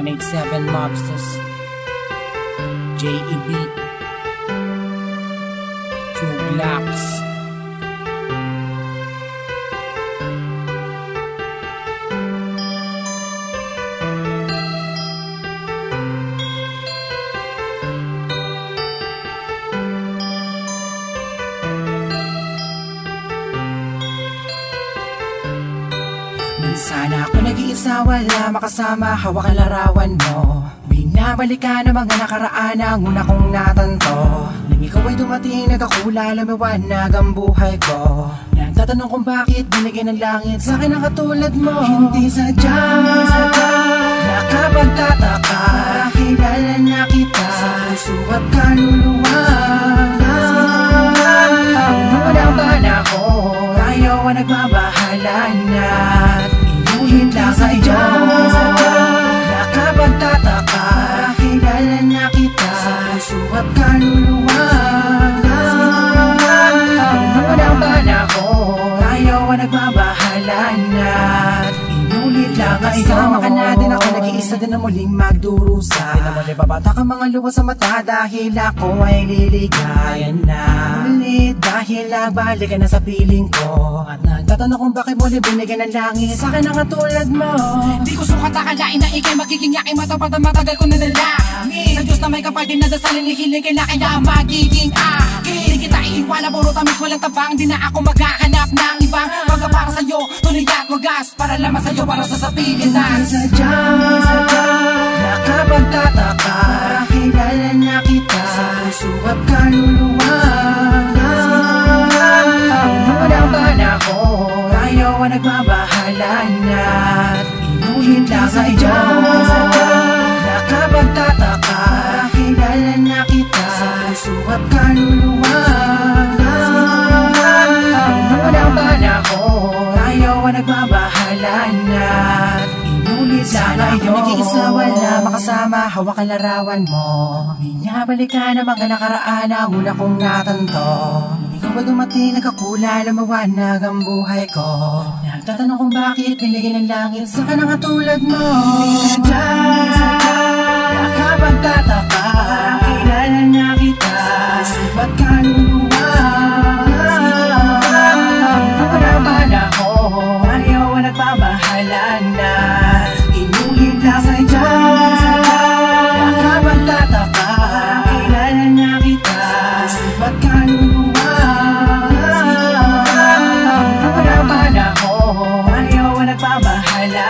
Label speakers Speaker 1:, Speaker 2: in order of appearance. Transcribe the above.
Speaker 1: 187 Mobsters, JEB, 2 Glocks. Sana ako nag-iisa, wala makasama, hawak ang larawan mo. Binabalikan ang mga nakaraan, ang una kong natanto. Nang ikaw ay dumating, nagkakula, lumiwanag ang buhay ko. Nagtatanong kung bakit binigyan ng langit sa akin ang katulad mo. Hindi sadya, nakapagtataka, kilala na kita sa puso at kaluluwa. Noon ang panahon, tayo ang nagbabahala na inuhin lang sa iyo. Nakapagtataka, kilala na kita sa puso at kaluluwa. Noon ang panahon, tayo ang nagbabahala na inulit lang sa iyo. Kasama ka natin, ako nag-iisa din na muling magdurusa. Di naman ibabata ka mga luha sa mata dahil ako ay liligayan na ulit. Dahil nagbalik ka na sa piling ko at nagtatanong kung bakit mo binigyan ng langit sa akin ang katulad mo.
Speaker 2: Di ko sukat akalain na ikay magiging yaking matapat na matagal ko nadalangin. Sa Diyos na may kapal din na dasalin, hihiling kailan kaya magiging akin. Di kita iiwala, puro tamis walang tabang. Di na ako maghahanap ng ibang pagka para sa'yo, tuloy at wagas. Para lamang sa'yo, para sa Pilipinas.
Speaker 1: Sadya, nakapagtataka, kilala na kita sa puso at kaluluwa. Noon ang panahon, tayo ang nagbabahala na inuhin lang sa iyo. Nakapagtataka, kilala na kita sa puso at kaluluwa. Noon ang panahon, tayo ang nagbabahala na inulit lang kayo. Nag-iisa, wala makasama, hawak ang larawan mo. Binabalikan ang mga nakaraan, ang una kong natanto. Ikaw ba dumating, nagkakula, lumawanag ang buhay ko. Nagtatanong kung bakit binigyan ng langit sa akin ang katulad mo. Sadya, nakapagtataka, kilala na kita sa ba't kaluluwa. Noon ang panahon, ayaw ang nagbabahala na inulit lang sa iyo. Nakapagtataka, kilala na kita sa ba't kaluluwa. Noon ang panahon, ayaw ang nagbabahala